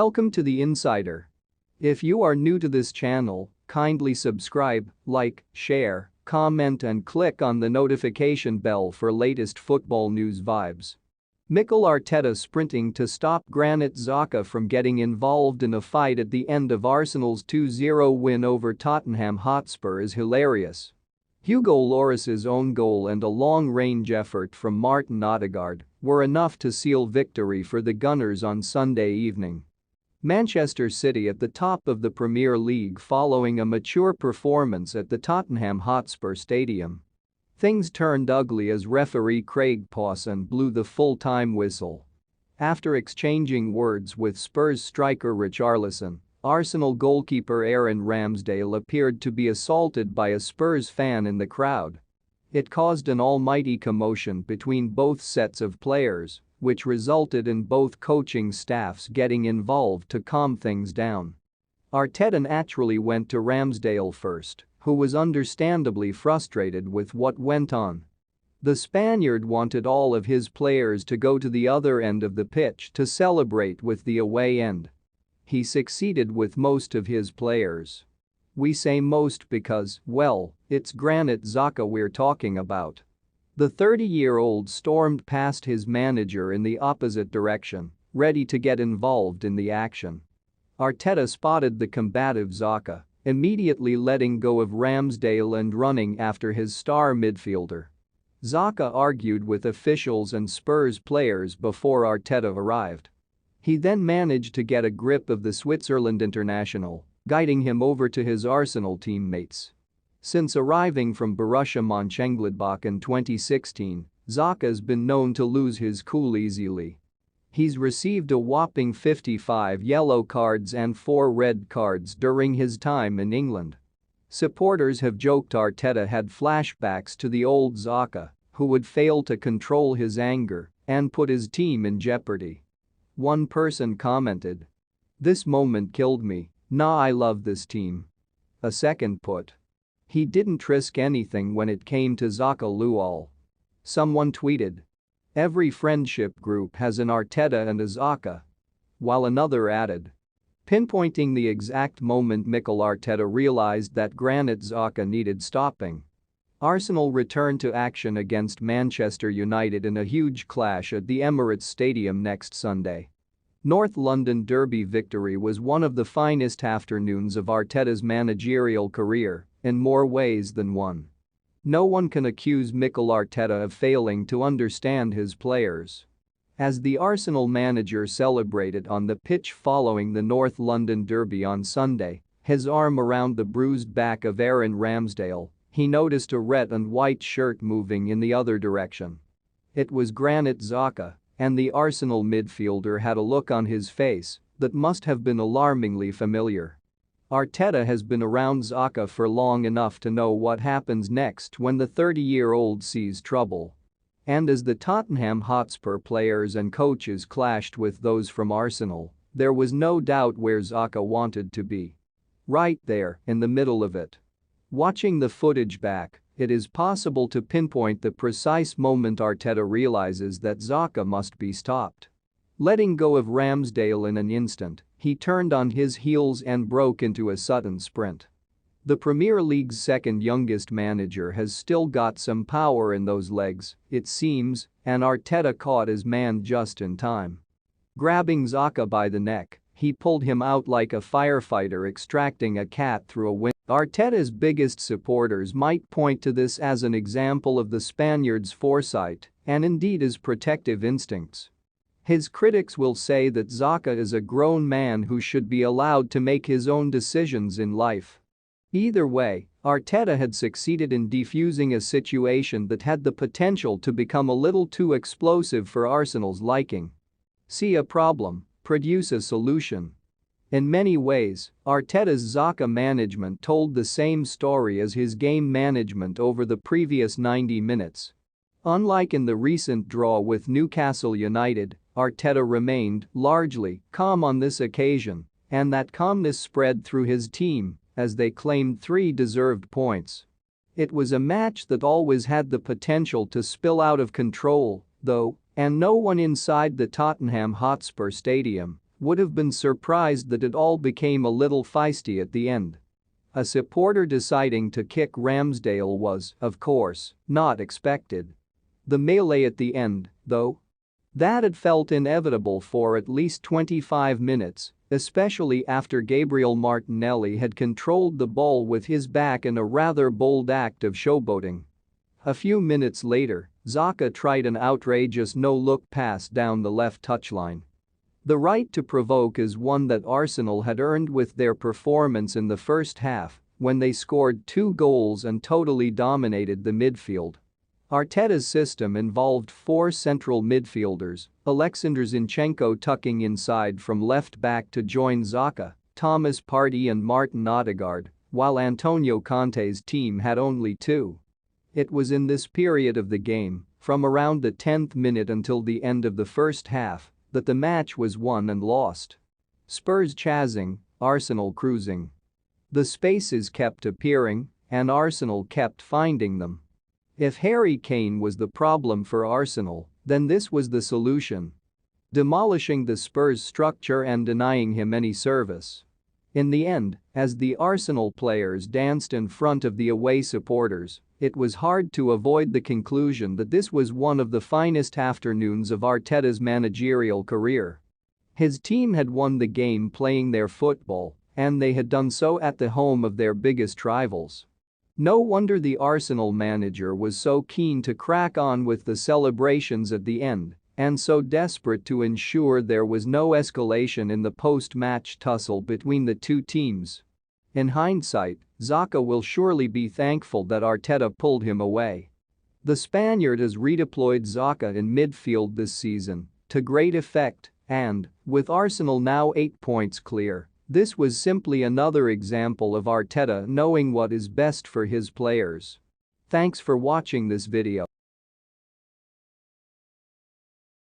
Welcome to The Insider. If you are new to this channel, kindly subscribe, like, share, comment and click on the notification bell for latest football news vibes. Mikel Arteta sprinting to stop Granit Xhaka from getting involved in a fight at the end of Arsenal's 2-0 win over Tottenham Hotspur is hilarious. Hugo Lloris's own goal and a long-range effort from Martin Odegaard were enough to seal victory for the Gunners on Sunday evening. Manchester City at the top of the Premier League following a mature performance at the Tottenham Hotspur Stadium. Things turned ugly as referee Craig Pawson blew the full-time whistle. After exchanging words with Spurs striker Richarlison, Arsenal goalkeeper Aaron Ramsdale appeared to be assaulted by a Spurs fan in the crowd. It caused an almighty commotion between both sets of players, which resulted in both coaching staffs getting involved to calm things down. Arteta naturally went to Ramsdale first, who was understandably frustrated with what went on. The Spaniard wanted all of his players to go to the other end of the pitch to celebrate with the away end. He succeeded with most of his players. We say most because, well, it's Granit Xhaka we're talking about. The 30-year-old stormed past his manager in the opposite direction, ready to get involved in the action. Arteta spotted the combative Xhaka, immediately letting go of Ramsdale and running after his star midfielder. Xhaka argued with officials and Spurs players before Arteta arrived. He then managed to get a grip of the Switzerland international, guiding him over to his Arsenal teammates. Since arriving from Borussia Mönchengladbach in 2016, Xhaka's been known to lose his cool easily. He's received a whopping 55 yellow cards and 4 red cards during his time in England. Supporters have joked Arteta had flashbacks to the old Xhaka, who would fail to control his anger and put his team in jeopardy. One person commented, "This moment killed me, nah, I love this team." A second put, "He didn't risk anything when it came to Xhaka Lual." Someone tweeted, "Every friendship group has an Arteta and a Xhaka." While another added, pinpointing the exact moment Mikel Arteta realized that Granit Xhaka needed stopping. Arsenal returned to action against Manchester United in a huge clash at the Emirates Stadium next Sunday. North London derby victory was one of the finest afternoons of Arteta's managerial career, in more ways than one. No one can accuse Mikel Arteta of failing to understand his players. As the Arsenal manager celebrated on the pitch following the North London derby on Sunday, his arm around the bruised back of Aaron Ramsdale, he noticed a red and white shirt moving in the other direction. It was Granit Xhaka, and the Arsenal midfielder had a look on his face that must have been alarmingly familiar. Arteta has been around Xhaka for long enough to know what happens next when the 30-year-old sees trouble. And as the Tottenham Hotspur players and coaches clashed with those from Arsenal, there was no doubt where Xhaka wanted to be. Right there, in the middle of it. Watching the footage back, it is possible to pinpoint the precise moment Arteta realizes that Xhaka must be stopped. Letting go of Ramsdale in an instant, he turned on his heels and broke into a sudden sprint. The Premier League's second youngest manager has still got some power in those legs, it seems, and Arteta caught his man just in time. Grabbing Xhaka by the neck, he pulled him out like a firefighter extracting a cat through a window. Arteta's biggest supporters might point to this as an example of the Spaniard's foresight and indeed his protective instincts. His critics will say that Xhaka is a grown man who should be allowed to make his own decisions in life. Either way, Arteta had succeeded in defusing a situation that had the potential to become a little too explosive for Arsenal's liking. See a problem, produce a solution. In many ways, Arteta's Xhaka management told the same story as his game management over the previous 90 minutes. Unlike in the recent draw with Newcastle United, Arteta remained, largely, calm on this occasion, and that calmness spread through his team as they claimed 3 deserved points. It was a match that always had the potential to spill out of control, though, and no one inside the Tottenham Hotspur Stadium would have been surprised that it all became a little feisty at the end. A supporter deciding to kick Ramsdale was, of course, not expected. The melee at the end, though? That had felt inevitable for at least 25 minutes, especially after Gabriel Martinelli had controlled the ball with his back in a rather bold act of showboating. A few minutes later, Xhaka tried an outrageous no-look pass down the left touchline. The right to provoke is one that Arsenal had earned with their performance in the first half, when they scored 2 goals and totally dominated the midfield. Arteta's system involved 4 central midfielders, Alexander Zinchenko tucking inside from left back to join Xhaka, Thomas Partey and Martin Odegaard, while Antonio Conte's team had only 2. It was in this period of the game, from around the 10th minute until the end of the first half, that the match was won and lost. Spurs chasing, Arsenal cruising. The spaces kept appearing, and Arsenal kept finding them. If Harry Kane was the problem for Arsenal, then this was the solution. Demolishing the Spurs' structure and denying him any service. In the end, as the Arsenal players danced in front of the away supporters, it was hard to avoid the conclusion that this was one of the finest afternoons of Arteta's managerial career. His team had won the game playing their football, and they had done so at the home of their biggest rivals. No wonder the Arsenal manager was so keen to crack on with the celebrations at the end and so desperate to ensure there was no escalation in the post-match tussle between the two teams. In hindsight, Xhaka will surely be thankful that Arteta pulled him away. The Spaniard has redeployed Xhaka in midfield this season to great effect and, with Arsenal now 8 points clear, this was simply another example of Arteta knowing what is best for his players. Thanks for watching this video.